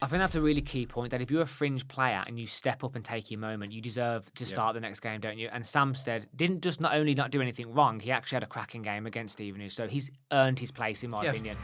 I think that's a really key point, that if you're a fringe player and you step up and take your moment, you deserve to start the next game, don't you? And Samstead didn't just not only not do anything wrong, he actually had a cracking game against Stevenage, so he's earned his place, in my opinion.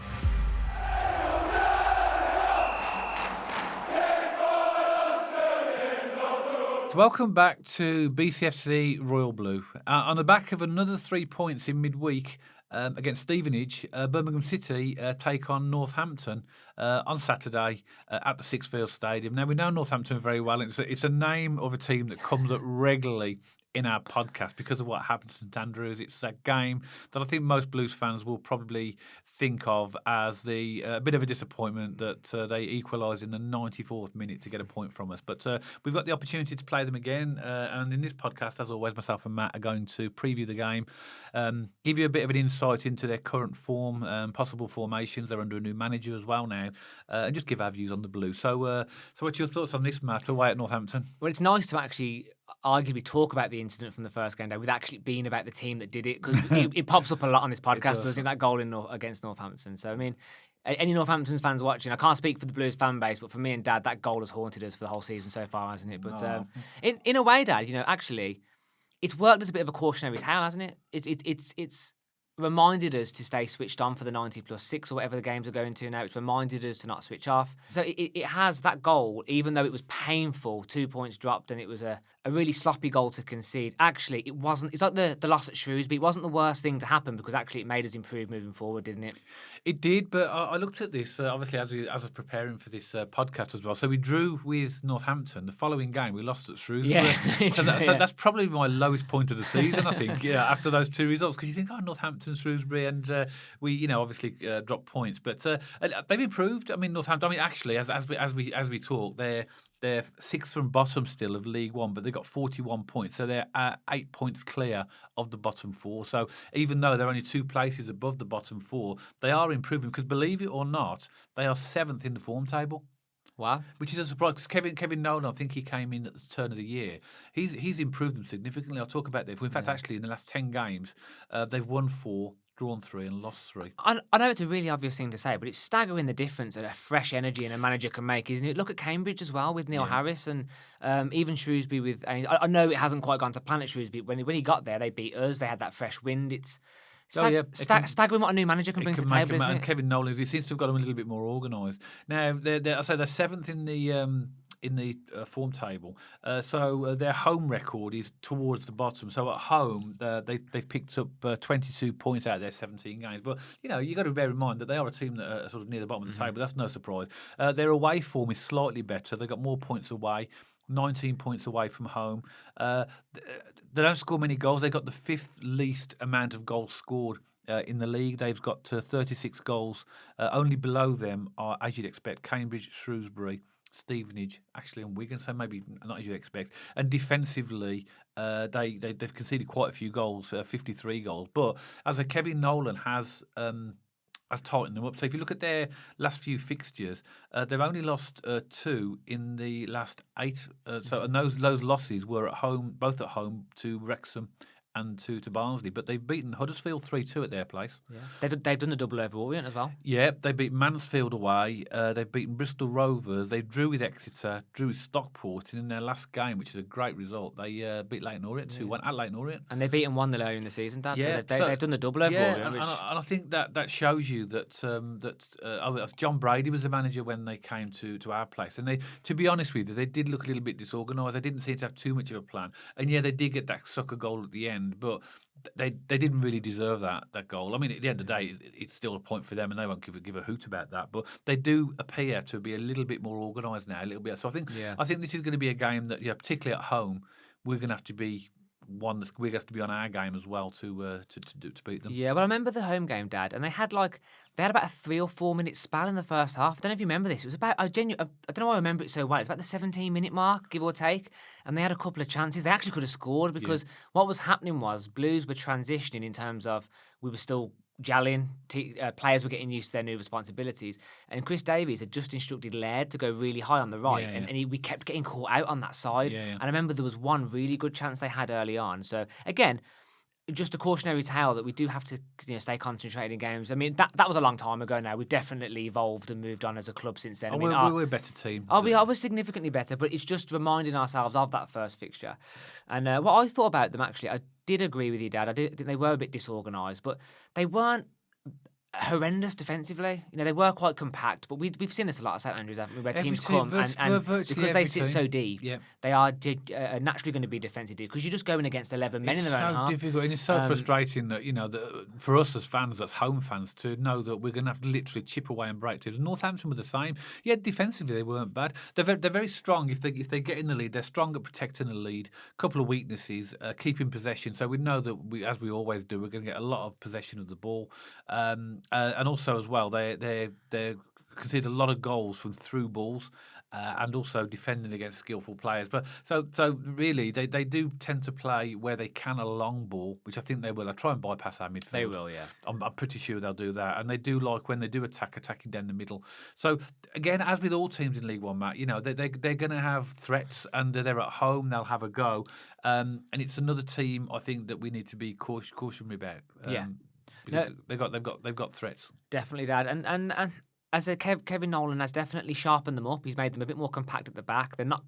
Welcome back to BCFC Royal Blue. On the back of another 3 points in midweek against Stevenage, Birmingham City take on Northampton on Saturday at the Sixfields Stadium. Now, we know Northampton very well. It's a name of a team that comes up regularly in our podcast because of what happened to St. Andrews. It's that game that I think most Blues fans will probably think of as the bit of a disappointment that they equalised in the 94th minute to get a point from us. But we've got the opportunity to play them again. And in this podcast, as always, myself and Matt are going to preview the game, give you a bit of an insight into their current form, possible formations. They're under a new manager as well now, and just give our views on the Blues. So what's your thoughts on this, Matt, away at Northampton? Well, it's nice to actually arguably talk about the incident from the first game day with actually being about the team that did it, because it pops up a lot on this podcast. So I think that goal against Northampton. So I mean, any Northampton fans watching, I can't speak for the Blues fan base, but for me and Dad, that goal has haunted us for the whole season so far, hasn't it? But in a way, Dad, actually, it's worked as a bit of a cautionary tale, hasn't it? It's reminded us to stay switched on for the 90+6 or whatever the games are going to now. It's reminded us to not switch off. So it has that goal, even though it was painful, 2 points dropped, and it was a really sloppy goal to concede. Actually, it wasn't. It's like the loss at Shrewsbury. It wasn't the worst thing to happen, because actually it made us improve moving forward, didn't it? It did, but I looked at this, obviously, as I was preparing for this podcast as well. So we drew with Northampton. The following game, we lost at Shrewsbury. Yeah. So that's probably my lowest point of the season, I think, after those two results. Because you think, Northampton, Shrewsbury, and we, obviously dropped points. But they've improved. I mean, Northampton, actually, as we talk, they're sixth from bottom still of League One, but they've got 41 points. So they're 8 points clear of the bottom four. So even though they're only 2 places above the bottom four, they are improving, because believe it or not, they are 7th in the form table. Wow. Which is a surprise, because Kevin Nolan, I think he came in at the turn of the year. He's improved them significantly. I'll talk about that. In fact, actually, in the last 10 games, they've won 4, drawn 3 and lost 3. I know it's a really obvious thing to say, but it's staggering the difference that a fresh energy and a manager can make, isn't it? Look at Cambridge as well with Neil Harris, and even Shrewsbury with... I know it hasn't quite gone to plan at Shrewsbury. When he got there, they beat us. They had that fresh wind. It's staggering what a new manager can bring to the table, isn't it? And Kevin Nolan, he seems to have got them a little bit more organised. Now, they're 7th in the form table. So their home record is towards the bottom. So at home, they've picked up 22 points out of their 17 games. But, you've got to bear in mind that they are a team that are sort of near the bottom of the table. That's no surprise. Their away form is slightly better. They've got more points away. 19 points away from home. They don't score many goals. They've got the 5th least amount of goals scored in the league. They've got 36 goals. Only below them are, as you'd expect, Cambridge, Shrewsbury, Stevenage, actually, and Wigan, so maybe not as you expect. And defensively, they've conceded quite a few goals, 53 goals. But as Kevin Nolan has tightened them up. So if you look at their last few fixtures, they've only lost 2 in the last 8. And those losses were both at home to Wrexham and to Barnsley, but they've beaten Huddersfield 3-2 at their place. Yeah, they've done the double over Orient as well. Yeah, they beat Mansfield away. They've beaten Bristol Rovers. They drew with Exeter, drew with Stockport, and in their last game, which is a great result, they beat Leyton Orient 2-1 at Leyton Orient. And they beat them 1-0 earlier in the season, Dad. Yeah, so they've done the double over Orient. And I think that shows you that John Brady was the manager when they came to our place, and to be honest with you, they did look a little bit disorganised. They didn't seem to have too much of a plan, and they did get that sucker goal at the end. But they didn't really deserve that goal. I mean, at the end of the day, it's still a point for them, and they won't give a hoot about that. But they do appear to be a little bit more organised now, a little bit. So I think this is going to be a game that, particularly at home, we're going to have to be we're going to have to be on our game as well to beat them. Yeah, well, I remember the home game, Dad, and they had about a 3 or 4 minute spell in the first half. I don't know if you remember this. It was about I don't know why I remember it so well. It's about the 17-minute mark, give or take, and they had a couple of chances. They actually could have scored, because what was happening was Blues were transitioning in terms of we were still gelling, players were getting used to their new responsibilities, and Chris Davies had just instructed Laird to go really high on the right, and we kept getting caught out on that side. And I remember there was one really good chance they had early on. So again, just a cautionary tale that we do have to stay concentrated in games. I mean, that was a long time ago now. We've definitely evolved and moved on as a club since then. Oh, I mean, we're a better team. we are significantly better, but it's just reminding ourselves of that first fixture. And what I thought about them, actually, I did agree with you, Dad. I think they were a bit disorganised, but they weren't horrendous defensively. They were quite compact, but we've seen this a lot at St.Andrews, haven't we, where Every teams team, come and because they sit team. so deep, Yeah. they are naturally going to be defensive because you're just going against 11 men in their own half. It's so difficult, and it's so frustrating that that for us as fans, as home fans, to know that we're going to have to literally chip away and break teams. Northampton were the same. Yeah, defensively they weren't bad. They're very strong. If they get in the lead, they're strong at protecting the lead. Couple of weaknesses, keeping possession. So we know that as we always do, we're going to get a lot of possession of the ball, and also as well, they concede a lot of goals from through balls. And also defending against skillful players. But so really, they do tend to play where they can a long ball, which I think they will. They'll try and bypass our midfield. They will, yeah. I'm pretty sure they'll do that. And they do like when they do attacking down the middle. So again, as with all teams in League One, Matt, they're going to have threats, and they're at home. They'll have a go, and it's another team I think that we need to be cautionary about. Because they've got threats. Definitely, Dad, and as Kevin Nolan has definitely sharpened them up. He's made them a bit more compact at the back. They're not.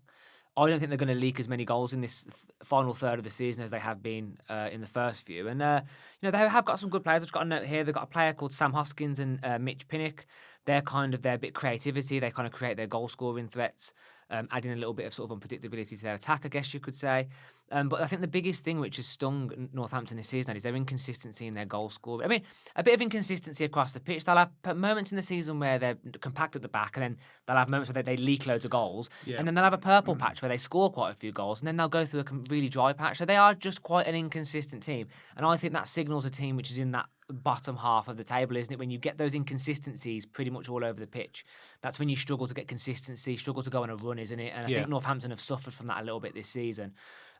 I don't think they're going to leak as many goals in this final third of the season as they have been in the first few. And they have got some good players. I've got a note here. They've got a player called Sam Hoskins and Mitch Pinnock. They're kind of their bit creativity. They kind of create their goal scoring threats, adding a little bit of sort of unpredictability to their attack, I guess you could say. But I think the biggest thing which has stung Northampton this season is their inconsistency in their goal scoring. I mean, a bit of inconsistency across the pitch. They'll have moments in the season where they're compact at the back, and then they'll have moments where they leak loads of goals. Yeah. And then they'll have a purple patch where they score quite a few goals, and then they'll go through a really dry patch. So they are just quite an inconsistent team. And I think that signals a team which is in that bottom half of the table, isn't it? When you get those inconsistencies pretty much all over the pitch, that's when you struggle to get consistency, struggle to go on a run, isn't it? And I think Northampton have suffered from that a little bit this season.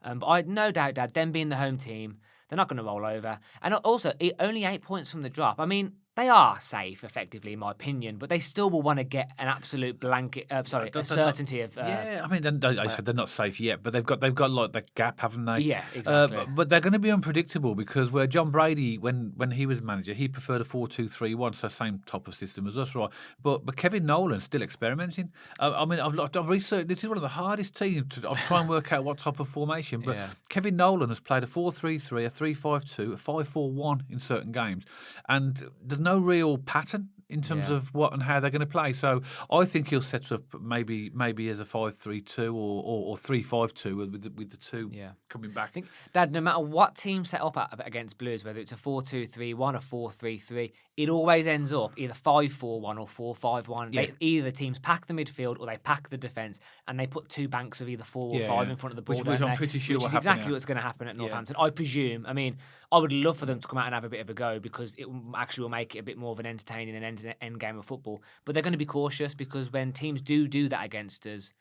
But I no doubt, Dad, them being the home team, they're not going to roll over. And also, only 8 points from the drop. I mean, they are safe, effectively, in my opinion, but they still will want to get an absolute blanket. A certainty of. I mean, I said they're not safe yet, but they've got like the gap, haven't they? Yeah, exactly. But they're going to be unpredictable because where John Brady, when he was manager, he preferred a 4-2-3-1, so same type of system as us, right? But Kevin Nolan's still experimenting. I mean, I've researched. This is one of the hardest teams to try and work out what type of formation. But Kevin Nolan has played a 4-3-3, a 3-5-2, a 5-4-1 in certain games, and there's no real pattern in terms of what and how they're going to play. So I think he'll set up maybe as a 5-3-2 or 3-5-2 with the two coming back. I think, Dad, no matter what team set up against Blues, whether it's a 4-2-3-1 or 4-3-3, it always ends up either 5-4-1 or 4-5-1. Yeah. Either teams pack the midfield or they pack the defence, and they put two banks of either 4 or 5 in front of the ball. Which I'm pretty sure which is exactly what's going to happen at Northampton. I presume. I mean, I would love for them to come out and have a bit of a go because it actually will make it a bit more of an entertaining and end game of football. But they're going to be cautious because when teams do that against us,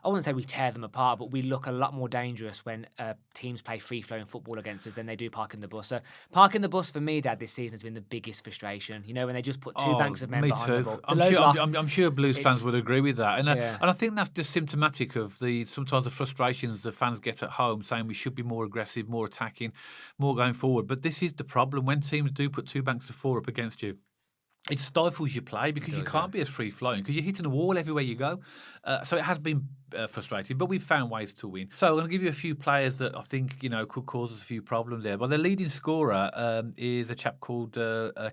I wouldn't say we tear them apart, but we look a lot more dangerous when teams play free-flowing football against us than they do parking the bus. So parking the bus for me, Dad, this season has been the biggest frustration. When they just put two banks of men behind the ball. I'm sure Blues fans would agree with that. And I think that's just symptomatic of sometimes the frustrations the fans get at home, saying we should be more aggressive, more attacking, more going forward. But this is the problem. When teams do put two banks of 4 up against you, it stifles your play because you can't be as free-flowing because you're hitting a wall everywhere you go. So it has been frustrating, but we've found ways to win. So I'm going to give you a few players that I think could cause us a few problems there. Well, their leading scorer is a chap called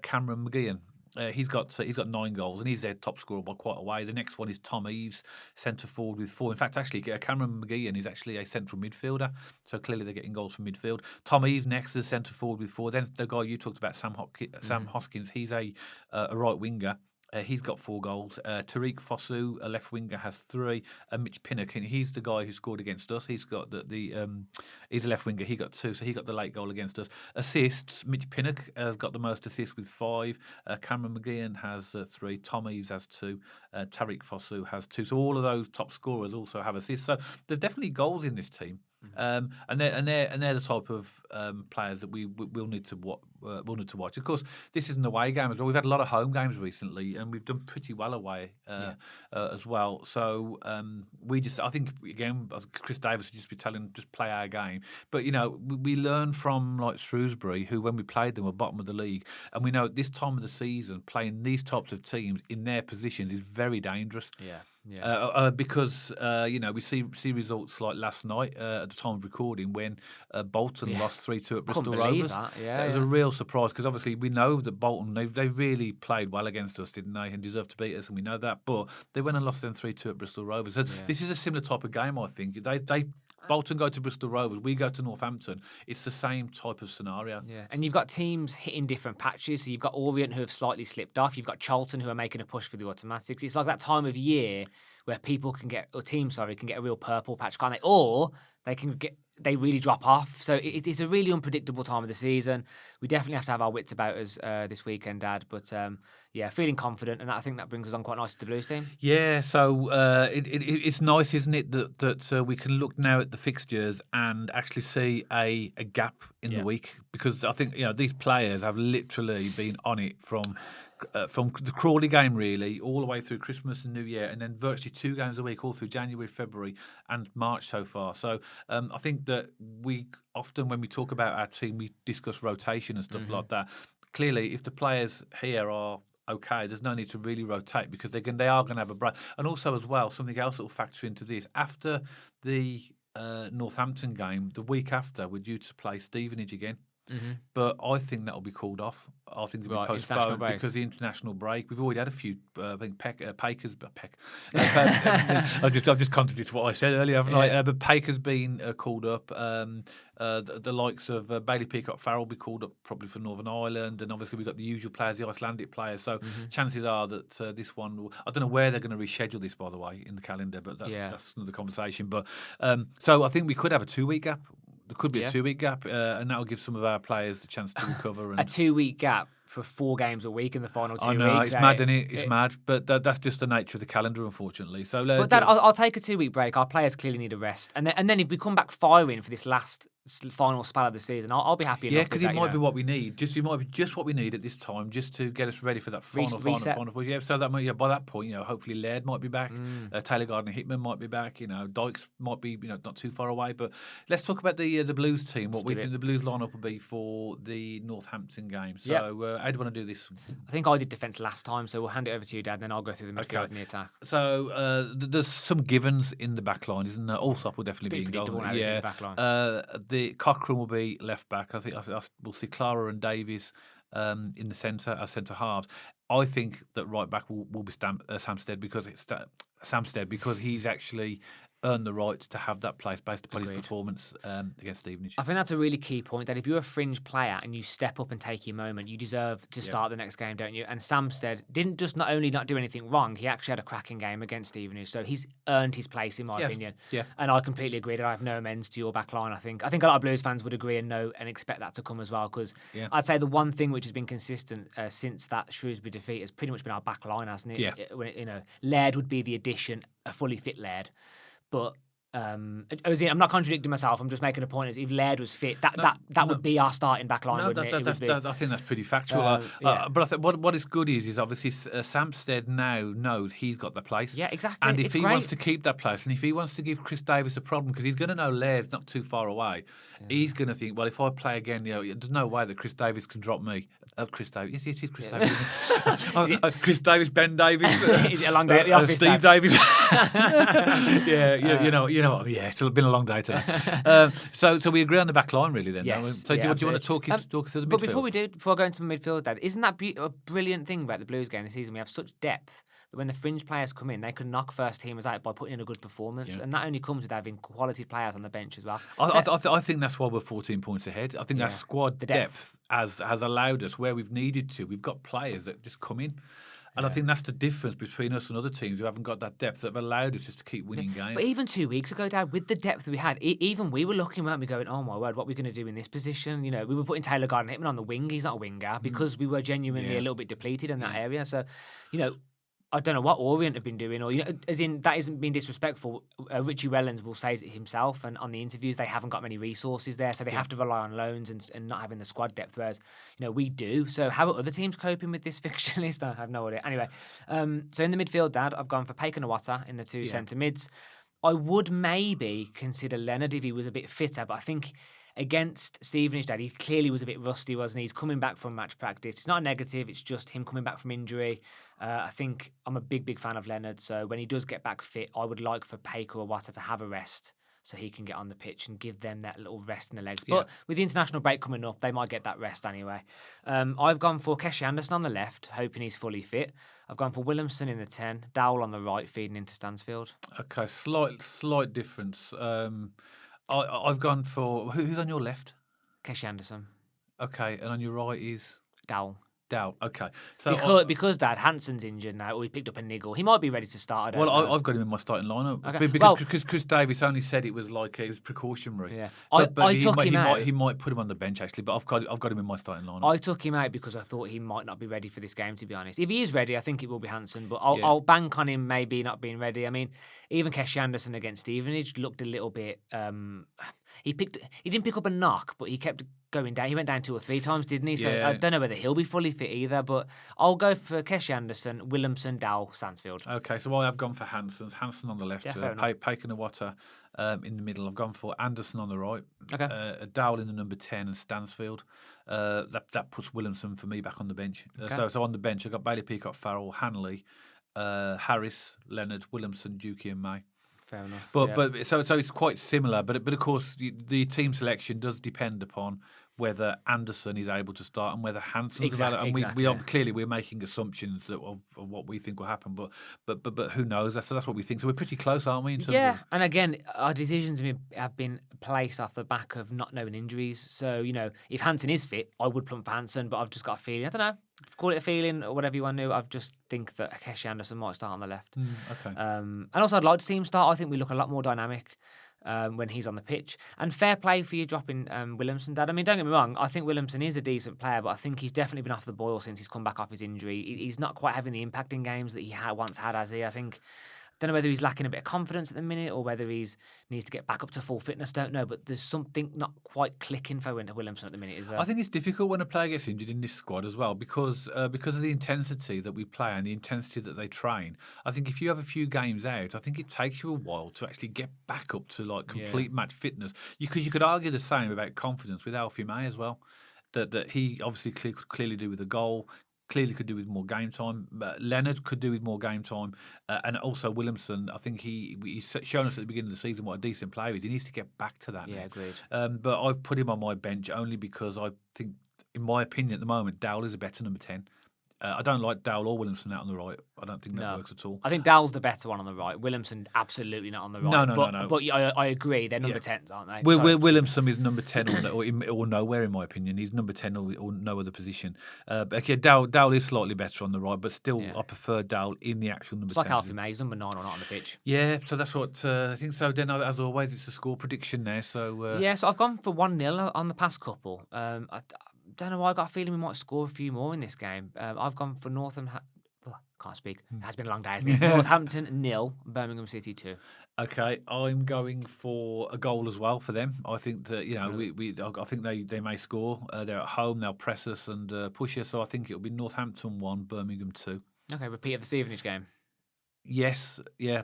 Cameron McGeehan. He's got 9 goals and he's their top scorer by quite a way. The next one is Tom Eaves, centre forward with 4. In fact, actually, Cameron McGeehan is actually a central midfielder, so clearly they're getting goals from midfield. Tom Eaves next is centre forward with 4. Then the guy you talked about, Sam Hoskins, he's a right winger. He's got 4 goals. Tariq Fosu, a left winger, has 3. Mitch Pinnock, and he's the guy who scored against us. He's got he's a left winger. He got 2, so he got the late goal against us. Assists, Mitch Pinnock has got the most assists with 5. Cameron McGeehan has 3. Tom Eaves has 2. Tariq Fosu has 2. So all of those top scorers also have assists. So there's definitely goals in this team. And they're the type of players that we'll need to watch. Of course, this isn't an away game as well. We've had a lot of home games recently, and we've done pretty well away as well. So I think again, Chris Davis would just be telling, just play our game. But we learn from like Shrewsbury, who when we played them were bottom of the league, and we know at this time of the season playing these types of teams in their positions is very dangerous. Because we see results like last night at the time of recording when Bolton lost 3-2 at Bristol Rovers. That was a real surprise because obviously we know that Bolton they really played well against us, didn't they, and deserved to beat us, and we know that. But they went and lost them 3-2 at Bristol Rovers. So this is a similar type of game, I think. Bolton go to Bristol Rovers, we go to Northampton. It's the same type of scenario. Yeah, and you've got teams hitting different patches. So you've got Orient who have slightly slipped off. You've got Charlton who are making a push for the automatics. It's like that time of year where teams can get a real purple patch, can't they? Or they really drop off. So it's a really unpredictable time of the season. We definitely have to have our wits about us this weekend, Dad. But feeling confident, and I think that brings us on quite nicely to the Blues team. Yeah, so it's nice, isn't it, that we can look now at the fixtures and actually see a gap in the week, because I think these players have literally been on it from the Crawley game really all the way through Christmas and New Year, and then virtually 2 games a week all through January, February and March so far. So I think that we often, when we talk about our team, we discuss rotation and stuff like that. Clearly, if the players here are okay, there's no need to really rotate because they are going to have a break. And also as well, something else that will factor into this, after the Northampton game, the week after, we're due to play Stevenage again. But I think that will be called off. I think it'll be postponed because the international break. We've already had a few. I think Paker's. I've just contradicted what I said earlier, haven't I? But Paker's been called up. The likes of Bailey Peacock Farrell will be called up probably for Northern Ireland, and obviously we've got the usual players, the Icelandic players. So chances are that this one. I don't know where they're going to reschedule this, by the way, in the calendar, but that's another conversation. But so I think we could have a 2-week gap. There could be a 2-week gap, and that will give some of our players the chance to recover. And a 2-week gap for 4 games a week in the final 2 weeks. I know, it's mad, isn't it? It's mad, but that's just the nature of the calendar, unfortunately. So, but Dad, I'll take a 2-week break. Our players clearly need a rest, and then if we come back firing for this last final spell of the season, I'll be happy enough. Yeah, because it might be what we need. It might be just what we need at this time, just to get us ready for that final push. Yeah, so that might, by that point, hopefully Laird might be back, Taylor Gardner-Hitman might be back, Dykes might be, not too far away. But let's talk about the Blues team. What we think the Blues lineup will be for the Northampton game. So how do you want to do this? I think I did defence last time, so we'll hand it over to you, Dad, and then I'll go through the midfield and the attack. So there's some givens in the back line, isn't there? Allsop will definitely be in goal. The back line. The Cochrane will be left back. I think we'll see Clara and Davies in the centre as centre halves. I think that right back will be Samstead because he's actually earned the right to have that place based upon his performance against Stevenage. I think that's a really key point, that if you're a fringe player and you step up and take your moment, you deserve to start the next game, don't you? And Samstead didn't just not only not do anything wrong, he actually had a cracking game against Stevenage, so he's earned his place in my opinion. Yeah. And I completely agree that I have no amends to your back line. I think a lot of Blues fans would agree and expect that to come as well, because I'd say the one thing which has been consistent since that Shrewsbury defeat has pretty much been our back line, hasn't it? Yeah. Laird would be the addition, a fully fit Laird. But I'm not contradicting myself. I'm just making a point. As if Laird was fit, that would be our starting back line. Wouldn't it? I think that's pretty factual. But I think what is good is obviously Samstead now knows he's got the place. Yeah, exactly. And if he wants to keep that place, and if he wants to give Chris Davis a problem, because he's going to know Laird's not too far away, he's going to think, well, if I play again, there's no way that Chris Davis can drop me. Chris Davis, it is Chris Davis. Chris Davis, Ben Davis, is it a long day at the office? Steve Davis. Yeah, it's been a long day today. So we agree on the back line, really, then. Yes. So do you want to talk us through the midfield? But before I go into the midfield, Dad, isn't that a brilliant thing about the Blues game this season? We have such depth that when the fringe players come in, they can knock first teamers out by putting in a good performance, and that only comes with having quality players on the bench as well. I think that's why we're 14 points ahead. I think that squad depth has allowed us where we've needed to. We've got players that just come in. And I think that's the difference between us and other teams who haven't got that depth that have allowed us just to keep winning games. But even 2 weeks ago, Dad, with the depth that we had, even we were looking, weren't we, going, oh my word, what are we going to do in this position? We were putting Taylor Gardner-Hitman on the wing. He's not a winger because we were genuinely a little bit depleted in that area. So, I don't know what Orient have been doing, or as in that isn't being disrespectful. Richie Wellens will say it himself, and on the interviews, they haven't got many resources there, so they have to rely on loans and not having the squad depth. Whereas we do. So how are other teams coping with this fixture list? I have no idea. Anyway, so in the midfield, Dad, I've gone for Paik and Iwata in the two centre mids. I would maybe consider Leonard if he was a bit fitter, but I think against Stevenage, Dad, he clearly was a bit rusty, wasn't he? He's coming back from match practice. It's not a negative, it's just him coming back from injury. I think I'm a big fan of Leonard, so when he does get back fit, I would like for Paik or Iwata to have a rest so he can get on the pitch and give them that little rest in the legs. But with the international break coming up, they might get that rest anyway. I've gone for Keshi Anderson on the left, hoping he's fully fit. I've gone for Williamson in the 10, Dowell on the right, feeding into Stansfield. Okay, slight difference. I've gone for who's on your left? Keshi Anderson. Okay, and on your right is Dowell. Okay. So because Dad Hansen's injured now, or he picked up a niggle, he might be ready to start. I've got him in my starting lineup because Chris Davis only said it was precautionary. Yeah, he might put him on the bench actually, but I've got him in my starting lineup. I took him out because I thought he might not be ready for this game. To be honest, if he is ready, I think it will be Hansen, but I'll bank on him maybe not being ready. I mean, even Keshi Anderson against Stevenage looked a little bit. He didn't pick up a knock, but he kept going down. He went down 2 or 3 times, didn't he? So I don't know whether he'll be fully fit either, but I'll go for Keshi Anderson, Williamson, Dowell, Stansfield. Okay, so I have gone for Hansen on the left, Paik and Iwata in the middle. I've gone for Anderson on the right, Dowell in the number 10 and Stansfield. That puts Williamson for me back on the bench. So on the bench, I've got Bailey, Peacock, Farrell, Hanley, Harris, Leonard, Williamson, Dukey and May. Fair enough. But so it's quite similar, but of course the team selection does depend upon whether Anderson is able to start and whether Hansen's available. And we are clearly we're making assumptions of what we think will happen, but who knows? That's what we think. So we're pretty close, aren't we? And again, our decisions have been placed off the back of not knowing injuries. So if Hansen is fit, I would plump for Hansen, but I've just got a feeling. I don't know. Call it a feeling or whatever you want to. I just think that Keshi Anderson might start on the left. Okay. And also, I'd like to see him start. I think we look a lot more dynamic when he's on the pitch. And fair play for you dropping Williamson, Dad. I mean, don't get me wrong. I think Williamson is a decent player, but I think he's definitely been off the boil since he's come back off his injury. He's not quite having the impact in games that he once had, has he? I think. Don't know whether he's lacking a bit of confidence at the minute or whether he's needs to get back up to full fitness. Don't know, but there's something not quite clicking for Williamson at the minute. Is there? I think it's difficult when a player gets injured in this squad as well because of the intensity that we play and the intensity that they train. I think if you have a few games out, I think it takes you a while to actually get back up to complete match fitness. Because you could argue the same about confidence with Alfie May as well. That he obviously clearly do with a goal. Clearly could do with more game time. Leonard could do with more game time. And also Williamson, I think he's shown us at the beginning of the season what a decent player he is. He needs to get back to that. Yeah, agreed. But I've put him on my bench only because I think, in my opinion at the moment, Dowell is a better number 10. I don't like Dowell or Williamson out on the right. I don't think that works at all. I think Dowell's the better one on the right. Williamson absolutely not on the right. No. But I agree. They're number 10s, aren't they? Williamson is number 10 or nowhere, in my opinion. He's number 10 or no other position. Dowell is slightly better on the right, but still I prefer Dowell in the actual number 10. It's like Alfie May. He's number 9 or not on the pitch. Yeah, so that's what I think. So then, as always, it's a score prediction now. So so I've gone for 1-0 on the past couple. I don't know why I got a feeling we might score a few more in this game. I've gone for can't speak. It has been a long day, hasn't it? Northampton 0, Birmingham City 2. Okay, I'm going for a goal as well for them. I think that I think they may score. They're at home. They'll press us and push us. So I think it'll be Northampton 1, Birmingham 2. Okay, repeat of the Stevenage game. Yes,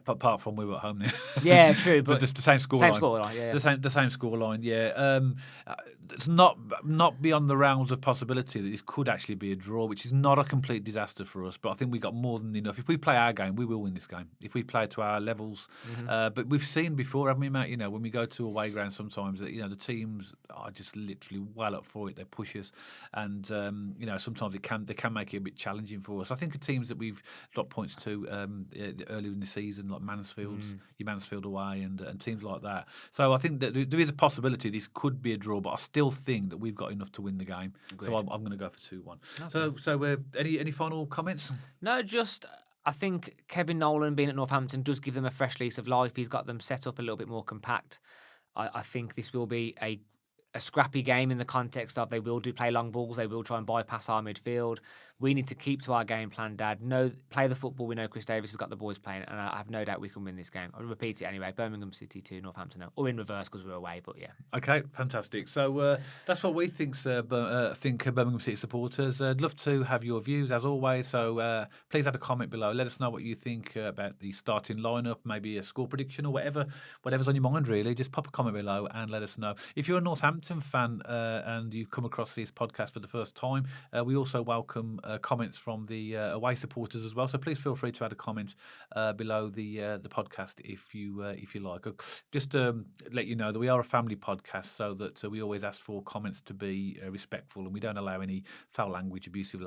apart from we were at home then. Yeah, true, but the same scoreline. Same scoreline, yeah. The same scoreline, yeah. It's not beyond the realms of possibility that this could actually be a draw, which is not a complete disaster for us. But I think we got more than enough. If we play our game, we will win this game. If we play to our levels, but we've seen before, haven't we, Matt? When we go to away grounds, sometimes that the teams are just literally well up for it. They push us, and sometimes they can make it a bit challenging for us. I think the teams that we've got points to earlier in the season, like Mansfield's, your Mansfield away, and teams like that. So I think that there is a possibility this could be a draw, but I still think that we've got enough to win the game. Agreed. So I'm going to go for 2-1. Okay. So any final comments? No, just I think Kevin Nolan being at Northampton does give them a fresh lease of life. He's got them set up a little bit more compact. I think this will be a scrappy game in the context of they will play long balls, they will try and bypass our midfield. We need to keep to our game plan, Dad. Play the football. We know Chris Davis has got the boys playing, and I have no doubt we can win this game. I'll repeat it anyway. Birmingham City 2, Northampton 0. Or in reverse because we're away, but yeah. Okay, fantastic. So that's what we think Birmingham City supporters. I'd love to have your views as always. So please add a comment below. Let us know what you think about the starting lineup, maybe a score prediction or whatever's on your mind. Really, just pop a comment below and let us know. If you're a Northampton fan and you've come across this podcast for the first time, we also welcome comments from the away supporters as well. So please feel free to add a comment below the podcast if you like. Just let you know that we are a family podcast, so that we always ask for comments to be respectful, and we don't allow any foul language, abusive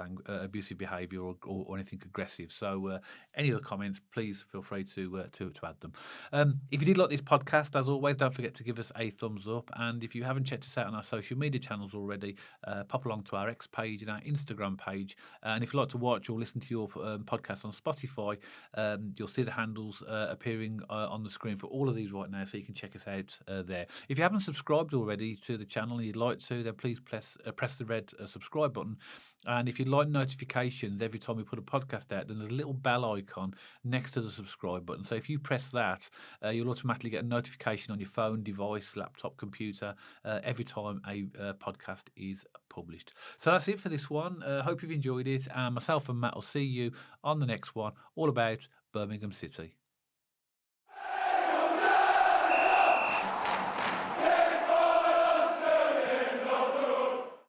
behaviour, or anything aggressive. So any other comments, please feel free to add them. If you did like this podcast, as always, don't forget to give us a thumbs up. And if you haven't checked us out on our social media channels already, pop along to our X page and our Instagram page. And if you like to watch or listen to your podcast on Spotify, you'll see the handles appearing on the screen for all of these right now, so you can check us out there. If you haven't subscribed already to the channel and you'd like to, then please press the red subscribe button. And if you'd like notifications every time we put a podcast out, then there's a little bell icon next to the subscribe button. So if you press that, you'll automatically get a notification on your phone, device, laptop, computer every time a podcast is published. So that's it for this one. Hope you've enjoyed it. And myself and Matt will see you on the next one, all about Birmingham City.